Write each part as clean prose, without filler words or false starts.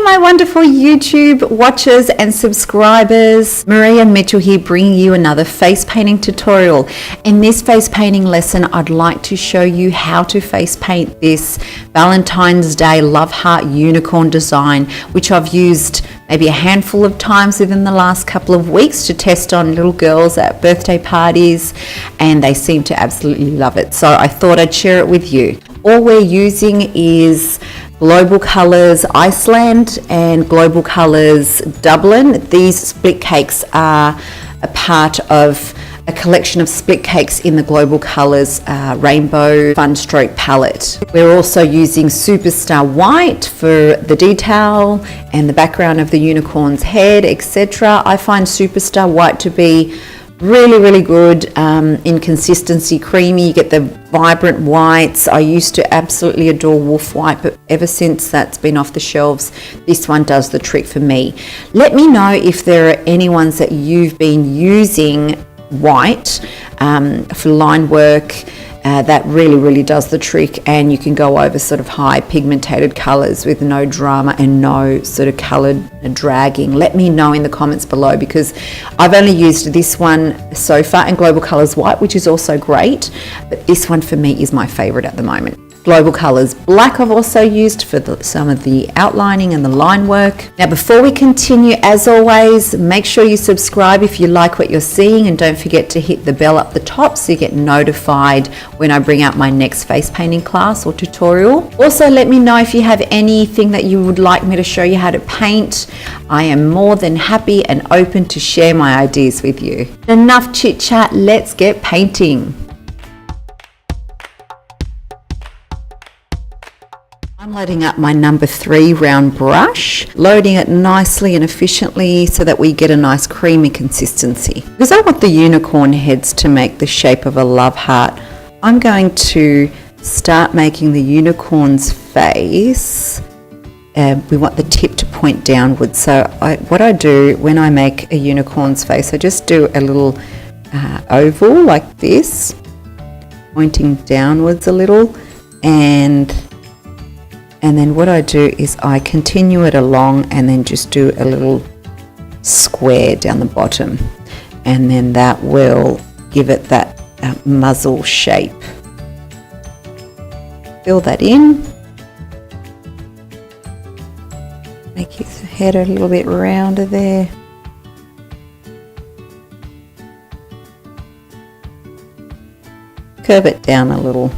my wonderful YouTube watchers and subscribers. Maria Mitchell here, bringing you another face painting tutorial. In this face painting lesson, I'd like to show you how to face paint this Valentine's Day love heart unicorn design, which I've used maybe a handful of times within the last couple of weeks to test on little girls at birthday parties, and they seem to absolutely love it. So I thought I'd share it with you. All we're using is Global Colours Iceland and Global Colours Dublin. These split cakes are a part of a collection of split cakes in the Global Colours Rainbow Fun Stroke palette. We're also using Superstar White for the detail and the background of the unicorn's head, etc. I find Superstar White to be really good in consistency, creamy. You get the vibrant whites. I used to absolutely adore Wolf White, but ever since that's been off the shelves, this one does the trick for me. Let me know if there are any ones that you've been using white for line work. That really does the trick, and you can go over sort of high pigmented colors with no drama and no sort of colored dragging. Let me know in the comments below, because I've only used this one so far, and Global Colours White, which is also great, but this one for me is my favorite at the moment. Global Colours Black I've also used for some of the outlining and the line work. Now before we continue, as always, make sure you subscribe if you like what you're seeing, and don't forget to hit the bell up the top so you get notified when I bring out my next face painting class or tutorial. Also, let me know if you have anything that you would like me to show you how to paint. I am more than happy and open to share my ideas with you. Enough chit chat, let's get painting. I'm loading up my number 3 round brush, loading it nicely and efficiently so that we get a nice creamy consistency. Because I want the unicorn heads to make the shape of a love heart, I'm going to start making the unicorn's face. We want the tip to point downwards. So what I do when I make a unicorn's face, I just do a little oval like this, pointing downwards a little, and then what I do is I continue it along and then just do a little square down the bottom, and then that will give it that muzzle shape. Fill that in. Make his head a little bit rounder there. Curve it down a little.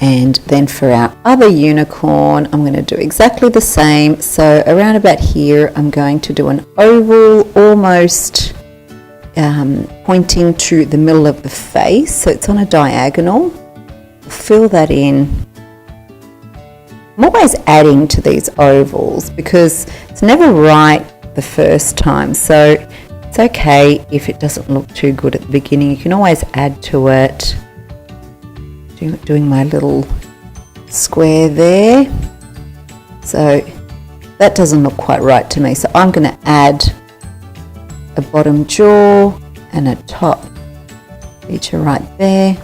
And then for our other unicorn, I'm going to do exactly the same. So around about here, I'm going to do an oval, almost pointing to the middle of the face. So it's on a diagonal. Fill that in. I'm always adding to these ovals because it's never right the first time. So it's okay if it doesn't look too good at the beginning. You can always add to it. Doing my little square there. So that doesn't look quite right to me, so I'm going to add a bottom jaw and a top feature right there.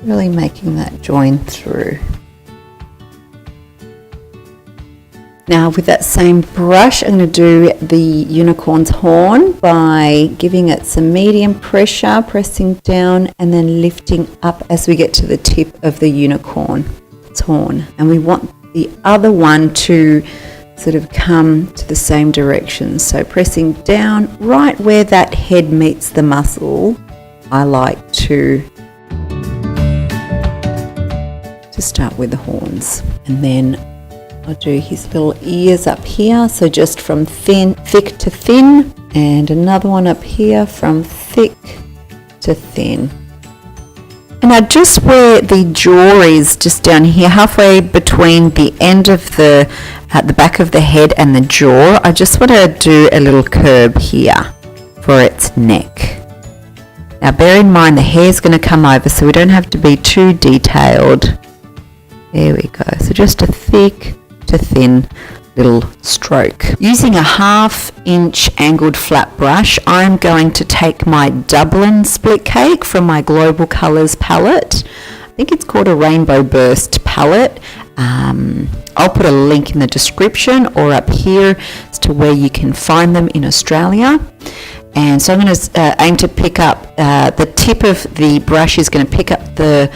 Really making that join through. Now with that same brush, I'm going to do the unicorn's horn by giving it some medium pressure, pressing down and then lifting up as we get to the tip of the unicorn's horn. And we want the other one to sort of come to the same direction. So pressing down right where that head meets the muzzle, I like to start with the horns, and then I'll do his little ears up here, so just from thick to thin, and another one up here from thick to thin. And now just where the jaw is, just down here, halfway between the end of the back of the head and the jaw, I just want to do a little curb here for its neck. Now bear in mind the hair's going to come over, so we don't have to be too detailed. There we go, so just a thick to thin little stroke. Using a 1/2 inch angled flat brush, I'm going to take my Dublin split cake from my Global Colours palette, think it's called a Rainbow Burst palette. I'll put a link in the description or up here as to where you can find them in Australia. And so I'm going to aim to pick up the tip of the brush is going to pick up the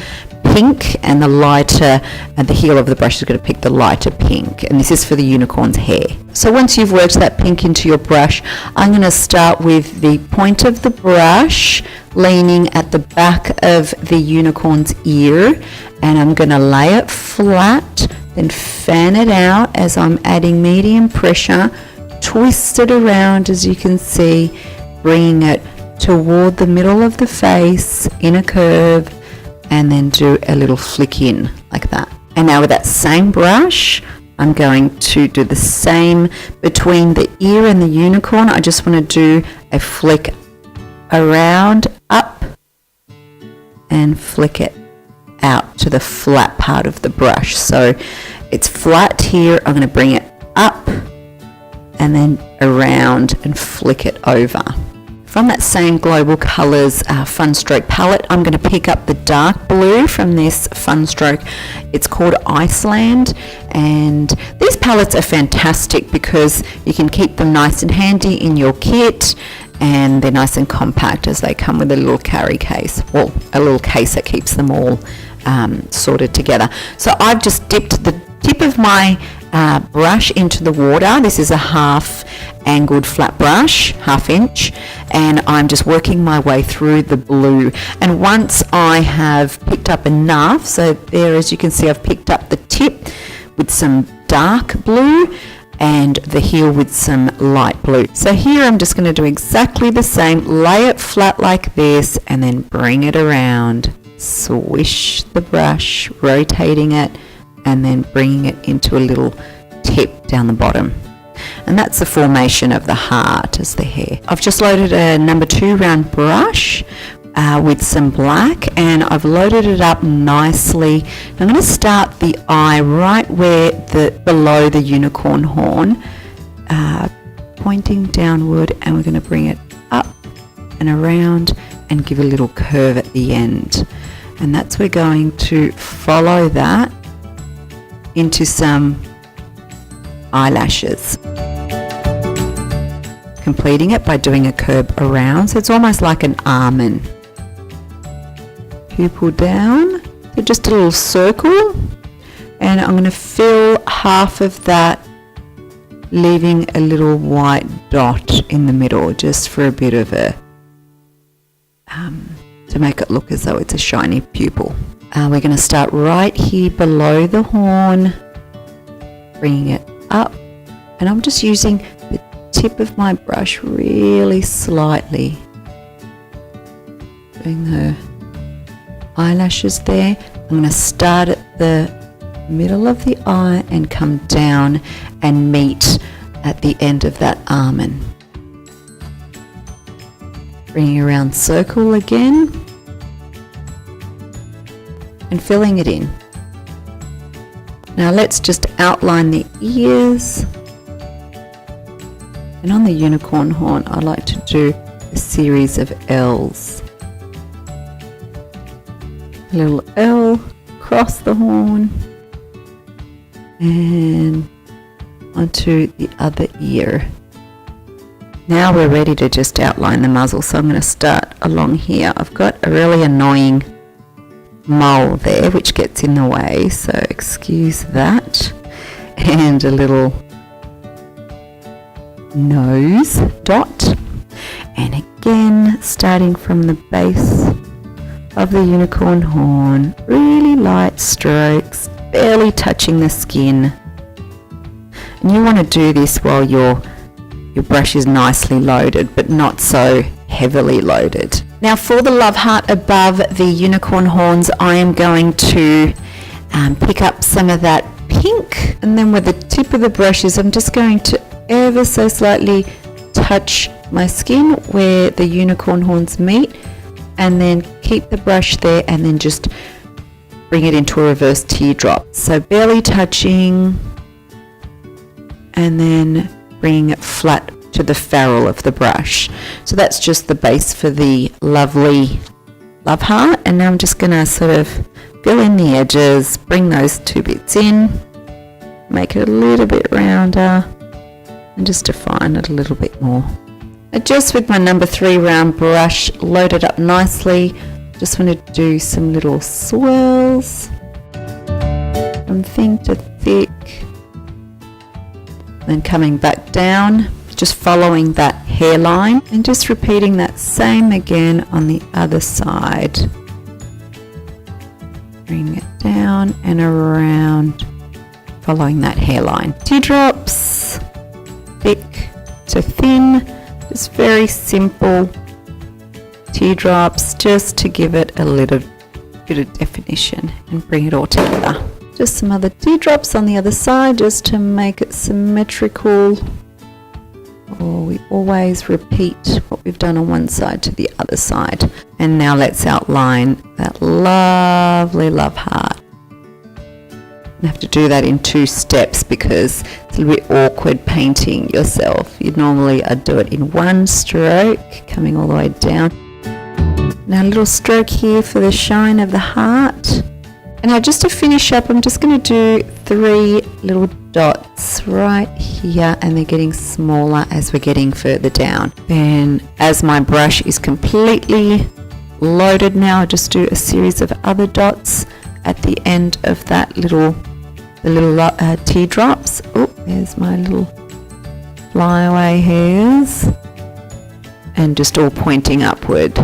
pink, and the lighter, and the heel of the brush is going to pick the lighter pink, and this is for the unicorn's hair. So once you've worked that pink into your brush, I'm going to start with the point of the brush leaning at the back of the unicorn's ear, and I'm going to lay it flat, then fan it out as I'm adding medium pressure, twist it around as you can see, bringing it toward the middle of the face in a curve, and then do a little flick in like that. And now with that same brush, I'm going to do the same between the ear and the unicorn. I just want to do a flick around, up, and flick it out to the flat part of the brush. So it's flat here, I'm going to bring it up and then around and flick it over. From that same Global Colours Fun Stroke palette, I'm going to pick up the dark blue from this Fun Stroke. It's called Iceland, and these palettes are fantastic because you can keep them nice and handy in your kit, and they're nice and compact as they come with a little carry case, well, a little case that keeps them all sorted together. So I've just dipped the tip of my brush into the water. This is a half angled flat brush, 1/2 inch, and I'm just working my way through the blue. And once I have picked up enough, so there, as you can see, I've picked up the tip with some dark blue and the heel with some light blue. So here I'm just going to do exactly the same, lay it flat like this, and then bring it around, swish the brush, rotating it, and then bringing it into a little tip down the bottom. And that's the formation of the heart as the hair. I've just loaded a number 2 round brush with some black, and I've loaded it up nicely. I'm going to start the eye right where below the unicorn horn, pointing downward, and we're going to bring it up and around and give a little curve at the end. And that's, we're going to follow that into some eyelashes, completing it by doing a curve around, so it's almost like an almond. Pupil down, so just a little circle, and I'm going to fill half of that, leaving a little white dot in the middle just for a bit of a to make it look as though it's a shiny pupil. We're going to start right here below the horn, bringing it up, and I'm just using the tip of my brush really slightly, doing the eyelashes there. I'm going to start at the middle of the eye and come down and meet at the end of that almond. Bringing around circle again and filling it in. Now let's just outline the ears, and on the unicorn horn I like to do a series of L's. A little L across the horn and onto the other ear. Now we're ready to just outline the muzzle, so I'm going to start along here. I've got a really annoying mole there which gets in the way, so excuse that, and a little nose dot, and again starting from the base of the unicorn horn, really light strokes, barely touching the skin. And you want to do this while your brush is nicely loaded but not so heavily loaded. Now for the love heart above the unicorn horns, I am going to pick up some of that pink, and then with the tip of the brushes I'm just going to ever so slightly touch my skin where the unicorn horns meet, and then keep the brush there and then just bring it into a reverse teardrop. So barely touching and then bringing it flat to the ferrule of the brush. So that's just the base for the lovely love heart, and now I'm just going to sort of fill in the edges, bring those 2 bits in, make it a little bit rounder, and just define it a little bit more. Just with my number 3 round brush loaded up nicely, just want to do some little swirls from thin to thick, then coming back down, just following that hairline and just repeating that same again on the other side. Bring it down and around, following that hairline. Teardrops, thick to thin, just very simple teardrops, just to give it a little bit of definition and bring it all together. Just some other teardrops on the other side just to make it symmetrical. We always repeat what we've done on one side to the other side. And now let's outline that lovely love heart. You have to do that in 2 steps because it's a little bit awkward painting yourself. You'd normally do it in 1 stroke, coming all the way down. Now a little stroke here for the shine of the heart. And now just to finish up, I'm just going to do 3 little dots right here, and they're getting smaller as we're getting further down. Then as my brush is completely loaded now, I just do a series of other dots at the end of that the little teardrops. Oh, there's my little flyaway hairs, and just all pointing upward.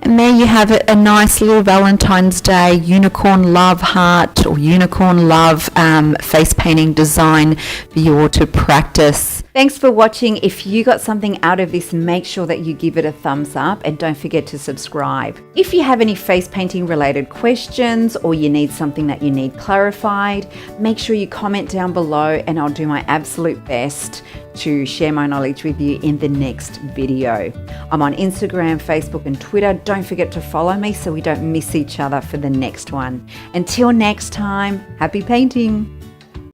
And there you have it, a nice little Valentine's Day unicorn love heart or unicorn love face painting design for you all to practice. Thanks for watching. If you got something out of this, make sure that you give it a thumbs up and don't forget to subscribe. If you have any face painting related questions or you need something that you need clarified, make sure you comment down below and I'll do my absolute best to share my knowledge with you in the next video. I'm on Instagram, Facebook and Twitter. Don't forget to follow me so we don't miss each other for the next one. Until next time, happy painting.